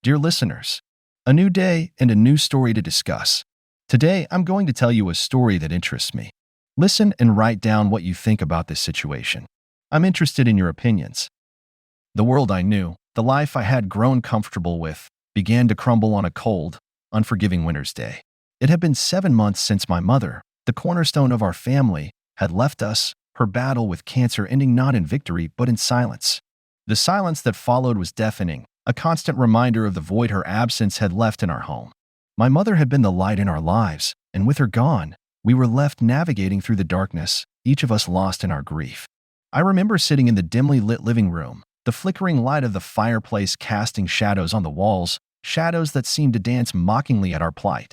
Dear listeners, a new day and a new story to discuss. Today, I'm going to tell you a story that interests me. Listen and write down what you think about this situation. I'm interested in your opinions. The world I knew, the life I had grown comfortable with, began to crumble on a cold, unforgiving winter's day. It had been 7 months since my mother, the cornerstone of our family, had left us, her battle with cancer ending not in victory but in silence. The silence that followed was deafening, a constant reminder of the void her absence had left in our home. My mother had been the light in our lives, and with her gone, we were left navigating through the darkness, each of us lost in our grief. I remember sitting in the dimly lit living room, the flickering light of the fireplace casting shadows on the walls, shadows that seemed to dance mockingly at our plight.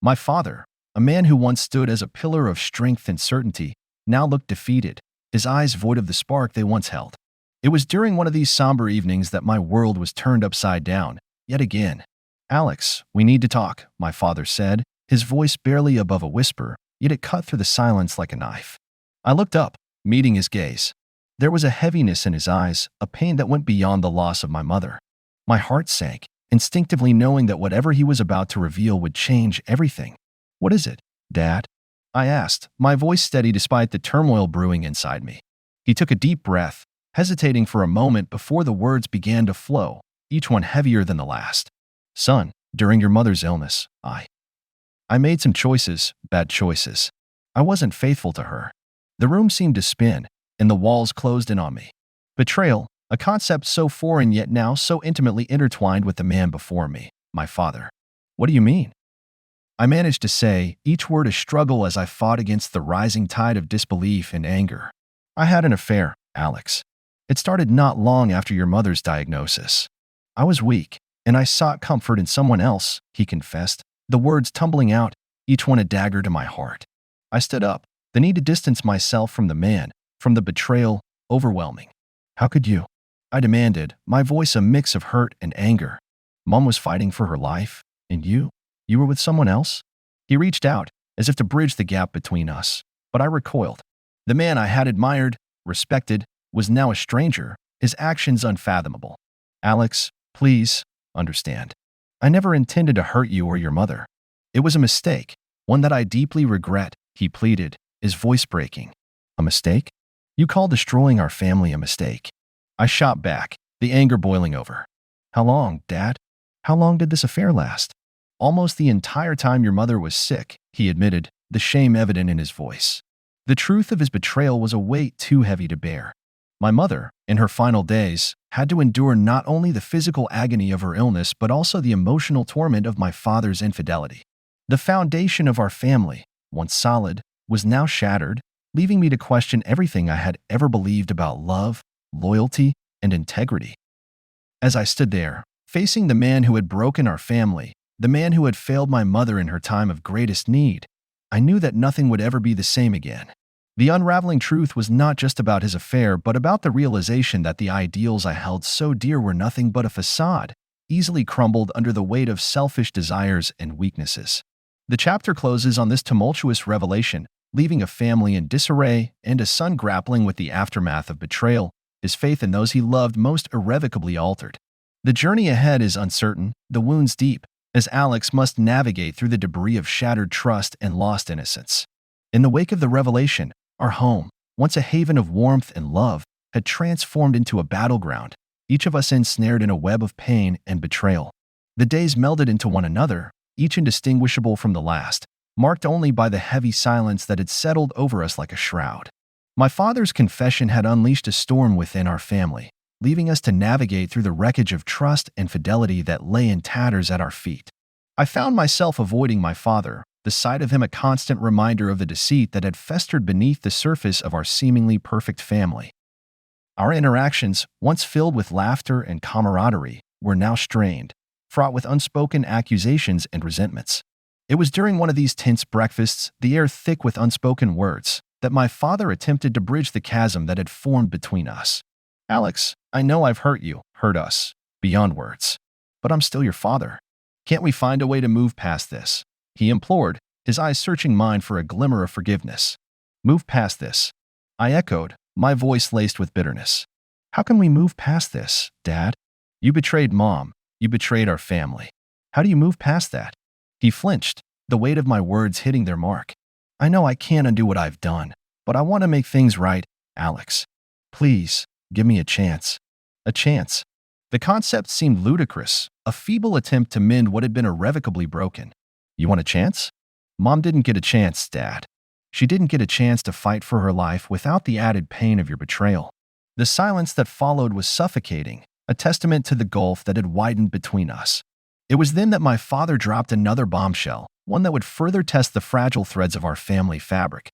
My father, a man who once stood as a pillar of strength and certainty, now looked defeated, his eyes void of the spark they once held. It was during one of these somber evenings that my world was turned upside down, yet again. "Alex, we need to talk," my father said, his voice barely above a whisper, yet it cut through the silence like a knife. I looked up, meeting his gaze. There was a heaviness in his eyes, a pain that went beyond the loss of my mother. My heart sank, instinctively knowing that whatever he was about to reveal would change everything. "What is it, Dad?" I asked, my voice steady despite the turmoil brewing inside me. He took a deep breath, hesitating for a moment before the words began to flow, each one heavier than the last. "Son, during your mother's illness, I made some choices, bad choices. I wasn't faithful to her." The room seemed to spin, and the walls closed in on me. Betrayal, a concept so foreign yet now so intimately intertwined with the man before me, my father. "What do you mean?" I managed to say, each word a struggle as I fought against the rising tide of disbelief and anger. "I had an affair, Alex. It started not long after your mother's diagnosis. I was weak, and I sought comfort in someone else," he confessed, the words tumbling out, each one a dagger to my heart. I stood up, the need to distance myself from the man, from the betrayal, overwhelming. "How could you?" I demanded, my voice a mix of hurt and anger. "Mom was fighting for her life, and you were with someone else?" He reached out, as if to bridge the gap between us, but I recoiled. The man I had admired, respected, was now a stranger, his actions unfathomable. "Alex, please, understand. I never intended to hurt you or your mother. It was a mistake, one that I deeply regret," he pleaded, his voice breaking. "A mistake? You call destroying our family a mistake?" I shot back, the anger boiling over. "How long, Dad? How long did this affair last?" "Almost the entire time your mother was sick," he admitted, the shame evident in his voice. The truth of his betrayal was a weight too heavy to bear. My mother, in her final days, had to endure not only the physical agony of her illness but also the emotional torment of my father's infidelity. The foundation of our family, once solid, was now shattered, leaving me to question everything I had ever believed about love, loyalty, and integrity. As I stood there, facing the man who had broken our family, the man who had failed my mother in her time of greatest need, I knew that nothing would ever be the same again. The unraveling truth was not just about his affair, but about the realization that the ideals I held so dear were nothing but a facade, easily crumbled under the weight of selfish desires and weaknesses. The chapter closes on this tumultuous revelation, leaving a family in disarray and a son grappling with the aftermath of betrayal, his faith in those he loved most irrevocably altered. The journey ahead is uncertain, the wounds deep, as Alex must navigate through the debris of shattered trust and lost innocence. In the wake of the revelation, our home, once a haven of warmth and love, had transformed into a battleground, each of us ensnared in a web of pain and betrayal. The days melded into one another, each indistinguishable from the last, marked only by the heavy silence that had settled over us like a shroud. My father's confession had unleashed a storm within our family, leaving us to navigate through the wreckage of trust and fidelity that lay in tatters at our feet. I found myself avoiding my father, the sight of him a constant reminder of the deceit that had festered beneath the surface of our seemingly perfect family. Our interactions, once filled with laughter and camaraderie, were now strained, fraught with unspoken accusations and resentments. It was during one of these tense breakfasts, the air thick with unspoken words, that my father attempted to bridge the chasm that had formed between us. "Alex, I know I've hurt you, hurt us, beyond words. But I'm still your father. Can't we find a way to move past this?" he implored, his eyes searching mine for a glimmer of forgiveness. "Move past this," I echoed, my voice laced with bitterness. "How can we move past this, Dad? You betrayed Mom, You betrayed our family. How do you move past that? He flinched, the weight of my words hitting their mark. I know I can't undo what I've done, but I want to make things right, Alex. Please, give me a chance. A chance. The concept seemed ludicrous, a feeble attempt to mend what had been irrevocably broken. You want a chance? Mom didn't get a chance, Dad. She didn't get a chance to fight for her life without the added pain of your betrayal. The silence that followed was suffocating, a testament to the gulf that had widened between us. It was then that my father dropped another bombshell, one that would further test the fragile threads of our family fabric.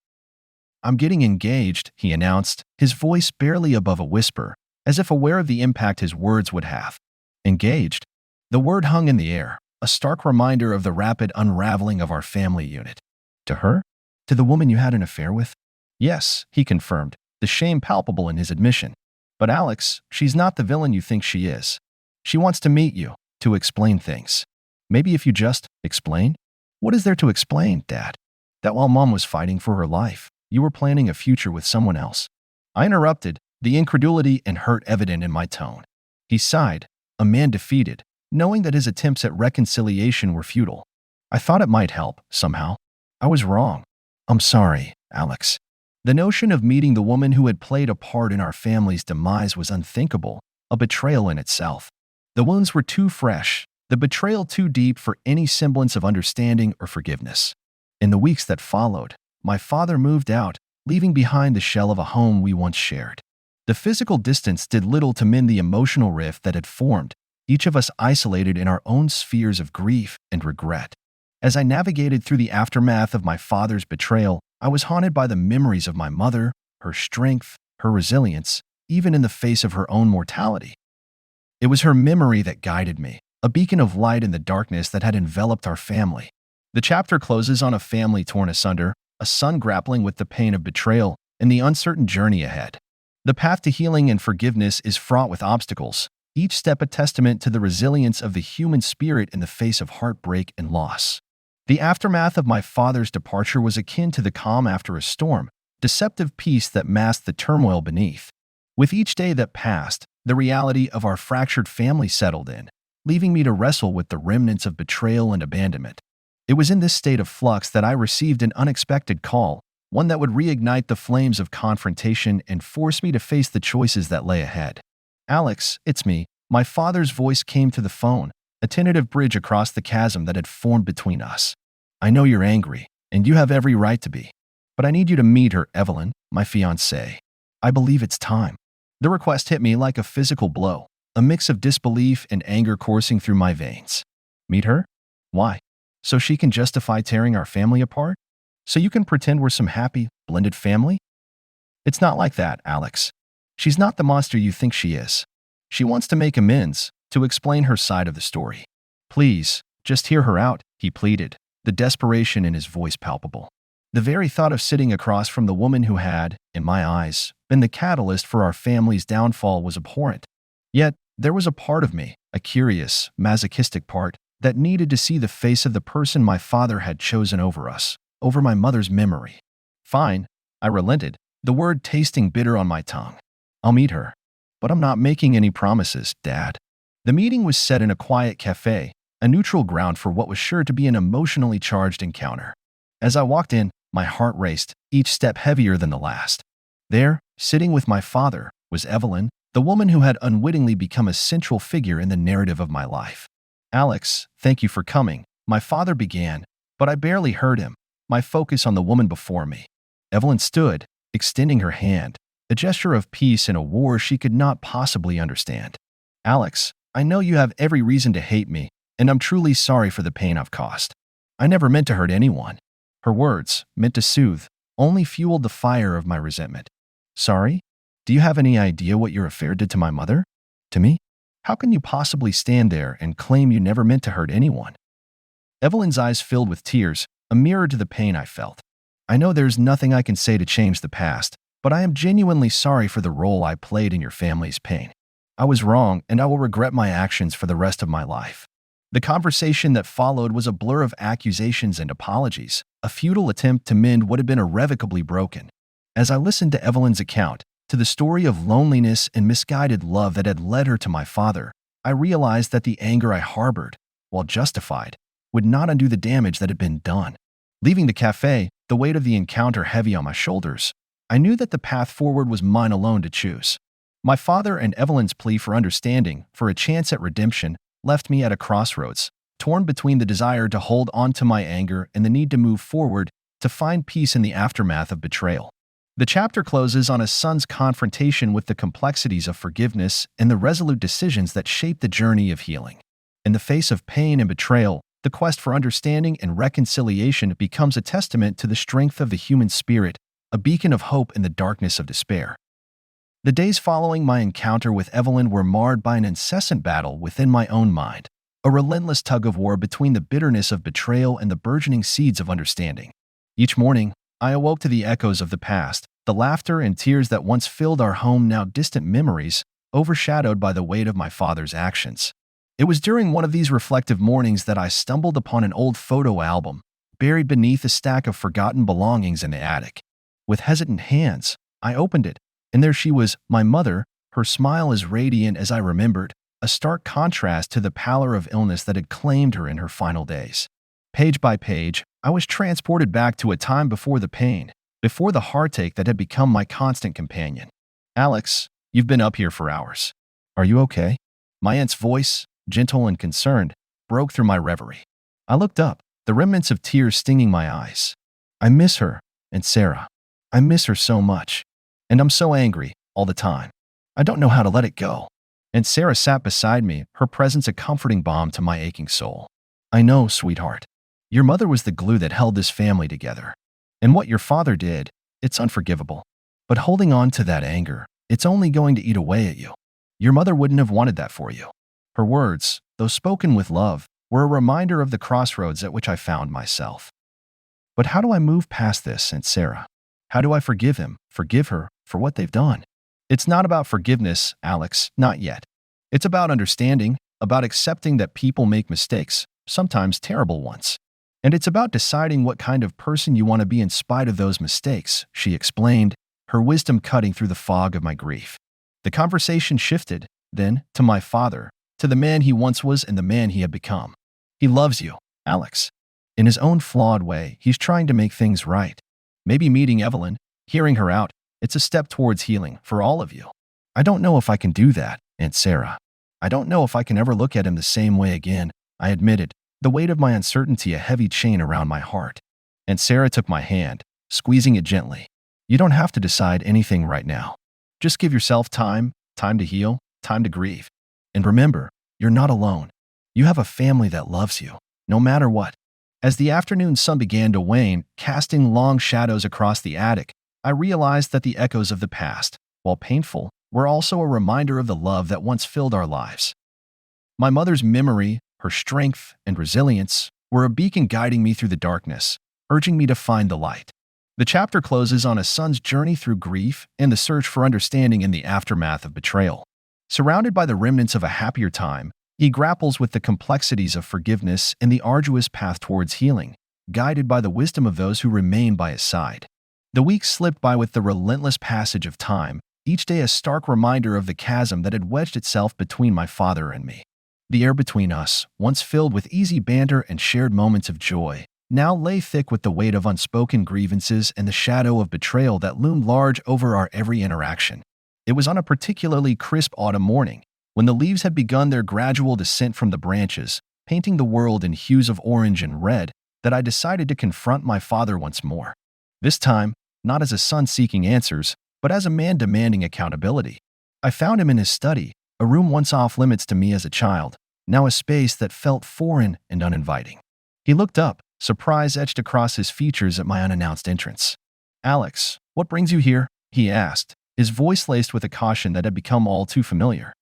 I'm getting engaged, he announced, his voice barely above a whisper, as if aware of the impact his words would have. Engaged? The word hung in the air, a stark reminder of the rapid unraveling of our family unit. To her? To the woman you had an affair with? Yes, he confirmed, the shame palpable in his admission. But Alex, she's not the villain you think she is. She wants to meet you, to explain things. Maybe if you just explain? What is there to explain, Dad? That while Mom was fighting for her life, you were planning a future with someone else. I interrupted, the incredulity and hurt evident in my tone. He sighed, a man defeated, knowing that his attempts at reconciliation were futile. I thought it might help, somehow. I was wrong. I'm sorry, Alex. The notion of meeting the woman who had played a part in our family's demise was unthinkable, a betrayal in itself. The wounds were too fresh, the betrayal too deep for any semblance of understanding or forgiveness. In the weeks that followed, my father moved out, leaving behind the shell of a home we once shared. The physical distance did little to mend the emotional rift that had formed, each of us isolated in our own spheres of grief and regret. As I navigated through the aftermath of my father's betrayal, I was haunted by the memories of my mother, her strength, her resilience, even in the face of her own mortality. It was her memory that guided me, a beacon of light in the darkness that had enveloped our family. The chapter closes on a family torn asunder, a son grappling with the pain of betrayal, and the uncertain journey ahead. The path to healing and forgiveness is fraught with obstacles, each step a testament to the resilience of the human spirit in the face of heartbreak and loss. The aftermath of my father's departure was akin to the calm after a storm, deceptive peace that masked the turmoil beneath. With each day that passed, the reality of our fractured family settled in, leaving me to wrestle with the remnants of betrayal and abandonment. It was in this state of flux that I received an unexpected call, one that would reignite the flames of confrontation and force me to face the choices that lay ahead. Alex, it's me. My father's voice came to the phone, a tentative bridge across the chasm that had formed between us. I know you're angry, and you have every right to be. But I need you to meet her, Evelyn, my fiancée. I believe it's time. The request hit me like a physical blow, a mix of disbelief and anger coursing through my veins. Meet her? Why? So she can justify tearing our family apart? So you can pretend we're some happy, blended family? It's not like that, Alex. She's not the monster you think she is. She wants to make amends, to explain her side of the story. Please, just hear her out, he pleaded, the desperation in his voice palpable. The very thought of sitting across from the woman who had, in my eyes, been the catalyst for our family's downfall was abhorrent. Yet, there was a part of me, a curious, masochistic part, that needed to see the face of the person my father had chosen over us, over my mother's memory. Fine, I relented, the word tasting bitter on my tongue. I'll meet her. But I'm not making any promises, Dad. The meeting was set in a quiet cafe, a neutral ground for what was sure to be an emotionally charged encounter. As I walked in, my heart raced, each step heavier than the last. There, sitting with my father, was Evelyn, the woman who had unwittingly become a central figure in the narrative of my life. Alex, thank you for coming, my father began, but I barely heard him, my focus on the woman before me. Evelyn stood, extending her hand, a gesture of peace in a war she could not possibly understand. Alex, I know you have every reason to hate me, and I'm truly sorry for the pain I've caused. I never meant to hurt anyone. Her words, meant to soothe, only fueled the fire of my resentment. Sorry? Do you have any idea what your affair did to my mother? To me? How can you possibly stand there and claim you never meant to hurt anyone? Evelyn's eyes filled with tears, a mirror to the pain I felt. I know there's nothing I can say to change the past, but I am genuinely sorry for the role I played in your family's pain. I was wrong, and I will regret my actions for the rest of my life. The conversation that followed was a blur of accusations and apologies, a futile attempt to mend what had been irrevocably broken. As I listened to Evelyn's account, to the story of loneliness and misguided love that had led her to my father, I realized that the anger I harbored, while justified, would not undo the damage that had been done. Leaving the cafe, the weight of the encounter heavy on my shoulders, I knew that the path forward was mine alone to choose. My father and Evelyn's plea for understanding, for a chance at redemption, left me at a crossroads, torn between the desire to hold on to my anger and the need to move forward to find peace in the aftermath of betrayal. The chapter closes on a son's confrontation with the complexities of forgiveness and the resolute decisions that shape the journey of healing. In the face of pain and betrayal, the quest for understanding and reconciliation becomes a testament to the strength of the human spirit, a beacon of hope in the darkness of despair. The days following my encounter with Evelyn were marred by an incessant battle within my own mind, a relentless tug-of-war between the bitterness of betrayal and the burgeoning seeds of understanding. Each morning, I awoke to the echoes of the past, the laughter and tears that once filled our home, now distant memories, overshadowed by the weight of my father's actions. It was during one of these reflective mornings that I stumbled upon an old photo album, buried beneath a stack of forgotten belongings in the attic. With hesitant hands, I opened it, and there she was, my mother, her smile as radiant as I remembered, a stark contrast to the pallor of illness that had claimed her in her final days. Page by page, I was transported back to a time before the pain, before the heartache that had become my constant companion. "Alex, you've been up here for hours. Are you okay?" My aunt's voice, gentle and concerned, broke through my reverie. I looked up, the remnants of tears stinging my eyes. "I miss her, and Sarah. I miss her so much. And I'm so angry, all the time. I don't know how to let it go." And Sarah sat beside me, her presence a comforting balm to my aching soul. "I know, sweetheart. Your mother was the glue that held this family together. And what your father did, it's unforgivable. But holding on to that anger, it's only going to eat away at you. Your mother wouldn't have wanted that for you." Her words, though spoken with love, were a reminder of the crossroads at which I found myself. But how do I move past this, Aunt Sarah? How do I forgive him, forgive her, for what they've done? It's not about forgiveness, Alex, not yet. It's about understanding, about accepting that people make mistakes, sometimes terrible ones. And it's about deciding what kind of person you want to be in spite of those mistakes, she explained, her wisdom cutting through the fog of my grief. The conversation shifted, then, to my father, to the man he once was and the man he had become. "He loves you, Alex. In his own flawed way, he's trying to make things right. Maybe meeting Evelyn, hearing her out, it's a step towards healing for all of you. I don't know if I can do that, Aunt Sarah. I don't know if I can ever look at him the same way again," I admitted, the weight of my uncertainty a heavy chain around my heart. And Sarah took my hand, squeezing it gently. "You don't have to decide anything right now. Just give yourself time, time to heal, time to grieve. And remember, you're not alone. You have a family that loves you, no matter what." As the afternoon sun began to wane, casting long shadows across the attic, I realized that the echoes of the past, while painful, were also a reminder of the love that once filled our lives. My mother's memory, her strength and resilience, were a beacon guiding me through the darkness, urging me to find the light. The chapter closes on a son's journey through grief and the search for understanding in the aftermath of betrayal. Surrounded by the remnants of a happier time, he grapples with the complexities of forgiveness and the arduous path towards healing, guided by the wisdom of those who remain by his side. The weeks slipped by with the relentless passage of time, each day a stark reminder of the chasm that had wedged itself between my father and me. The air between us, once filled with easy banter and shared moments of joy, now lay thick with the weight of unspoken grievances and the shadow of betrayal that loomed large over our every interaction. It was on a particularly crisp autumn morning, when the leaves had begun their gradual descent from the branches, painting the world in hues of orange and red, that I decided to confront my father once more. This time, not as a son seeking answers, but as a man demanding accountability. I found him in his study, a room once off limits to me as a child, now a space that felt foreign and uninviting. He looked up, surprise etched across his features at my unannounced entrance. "Alex, what brings you here?" he asked, his voice laced with a caution that had become all too familiar.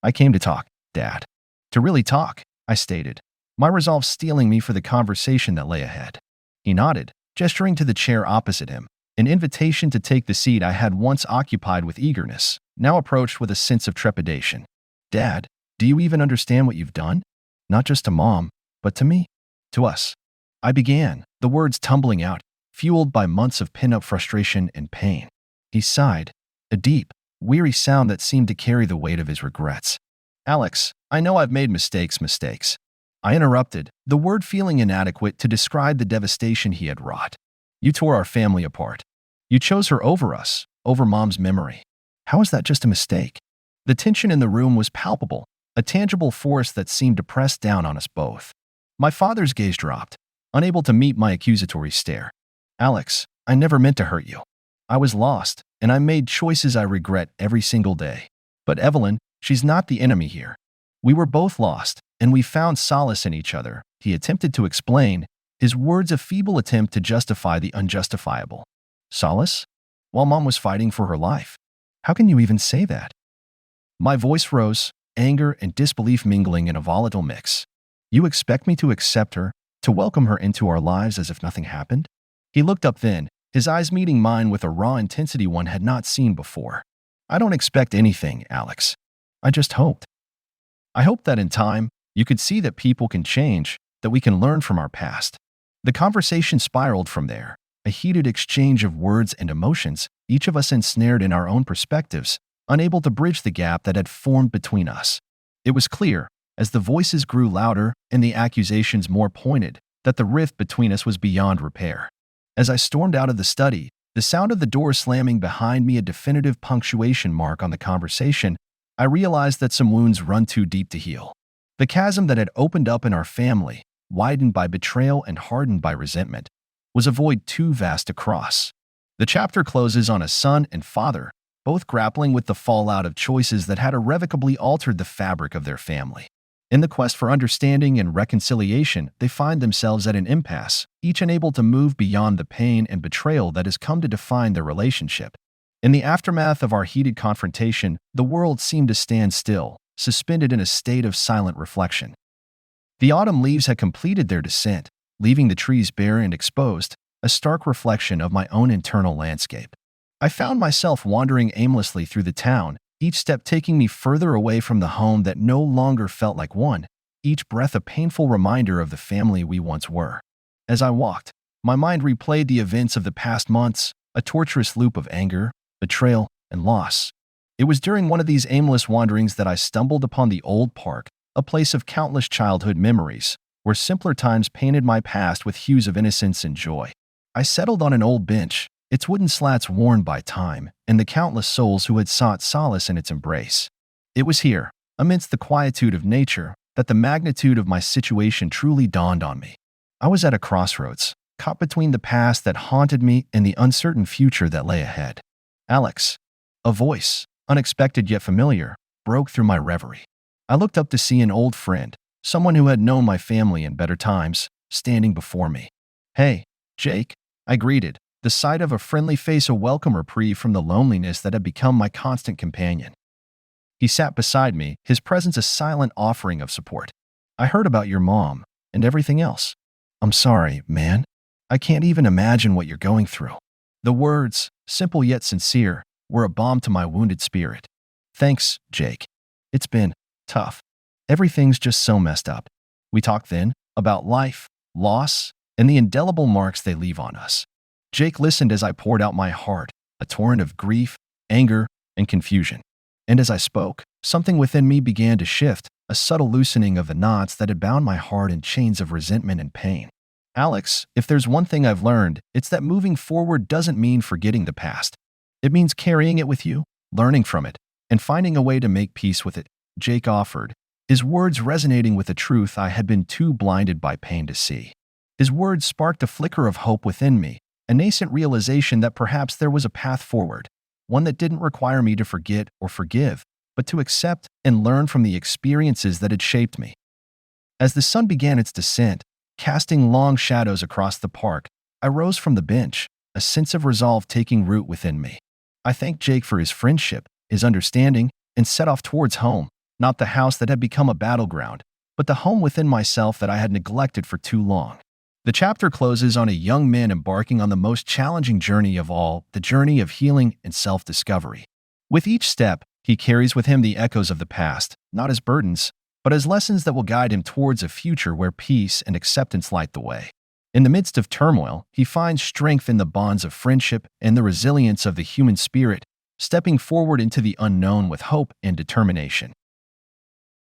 "I came to talk, Dad. To really talk," I stated, my resolve steeling me for the conversation that lay ahead. He nodded, gesturing to the chair opposite him, an invitation to take the seat I had once occupied with eagerness, now approached with a sense of trepidation. "Dad, do you even understand what you've done? Not just to Mom, but to me, to us." I began, the words tumbling out, fueled by months of pent-up frustration and pain. He sighed, a deep, weary sound that seemed to carry the weight of his regrets. Alex, I know I've made mistakes. I interrupted, the word feeling inadequate to describe the devastation he had wrought. You tore our family apart. You chose her over us, over Mom's memory. How is that just a mistake? The tension in the room was palpable, a tangible force that seemed to press down on us both. My father's gaze dropped, unable to meet my accusatory stare. Alex, I never meant to hurt you. I was lost, and I made choices I regret every single day. But Evelyn, she's not the enemy here. We were both lost, and we found solace in each other, he attempted to explain, his words a feeble attempt to justify the unjustifiable. Solace? While Mom was fighting for her life. How can you even say that? My voice rose, anger and disbelief mingling in a volatile mix. You expect me to accept her, to welcome her into our lives as if nothing happened? He looked up then, his eyes meeting mine with a raw intensity one had not seen before. I don't expect anything, Alex. I just hoped. I hoped that in time, you could see that people can change, that we can learn from our past. The conversation spiraled from there, a heated exchange of words and emotions, each of us ensnared in our own perspectives, unable to bridge the gap that had formed between us. It was clear, as the voices grew louder and the accusations more pointed, that the rift between us was beyond repair. As I stormed out of the study, the sound of the door slamming behind me a definitive punctuation mark on the conversation, I realized that some wounds run too deep to heal. The chasm that had opened up in our family, widened by betrayal and hardened by resentment, was a void too vast to cross. The chapter closes on a son and father, both grappling with the fallout of choices that had irrevocably altered the fabric of their family. In the quest for understanding and reconciliation, they find themselves at an impasse, each unable to move beyond the pain and betrayal that has come to define their relationship. In the aftermath of our heated confrontation, the world seemed to stand still, suspended in a state of silent reflection. The autumn leaves had completed their descent, leaving the trees bare and exposed, a stark reflection of my own internal landscape. I found myself wandering aimlessly through the town, each step taking me further away from the home that no longer felt like one, each breath a painful reminder of the family we once were. As I walked, my mind replayed the events of the past months, a torturous loop of anger, betrayal, and loss. It was during one of these aimless wanderings that I stumbled upon the old park, a place of countless childhood memories, where simpler times painted my past with hues of innocence and joy. I settled on an old bench, its wooden slats worn by time, and the countless souls who had sought solace in its embrace. It was here, amidst the quietude of nature, that the magnitude of my situation truly dawned on me. I was at a crossroads, caught between the past that haunted me and the uncertain future that lay ahead. Alex, a voice, unexpected yet familiar, broke through my reverie. I looked up to see an old friend, someone who had known my family in better times, standing before me. Hey, Jake, I greeted, the sight of a friendly face a welcome reprieve from the loneliness that had become my constant companion. He sat beside me, his presence a silent offering of support. I heard about your mom and everything else. I'm sorry, man. I can't even imagine what you're going through. The words, simple yet sincere, were a balm to my wounded spirit. Thanks, Jake. It's been tough. Everything's just so messed up. We talked then about life, loss, and the indelible marks they leave on us. Jake listened as I poured out my heart, a torrent of grief, anger, and confusion. And as I spoke, something within me began to shift, a subtle loosening of the knots that had bound my heart in chains of resentment and pain. Alex, if there's one thing I've learned, it's that moving forward doesn't mean forgetting the past. It means carrying it with you, learning from it, and finding a way to make peace with it, Jake offered, his words resonating with a truth I had been too blinded by pain to see. His words sparked a flicker of hope within me, a nascent realization that perhaps there was a path forward, one that didn't require me to forget or forgive, but to accept and learn from the experiences that had shaped me. As the sun began its descent, casting long shadows across the park, I rose from the bench, a sense of resolve taking root within me. I thanked Jake for his friendship, his understanding, and set off towards home, not the house that had become a battleground, but the home within myself that I had neglected for too long. The chapter closes on a young man embarking on the most challenging journey of all, the journey of healing and self-discovery. With each step, he carries with him the echoes of the past, not as burdens, but as lessons that will guide him towards a future where peace and acceptance light the way. In the midst of turmoil, he finds strength in the bonds of friendship and the resilience of the human spirit, stepping forward into the unknown with hope and determination.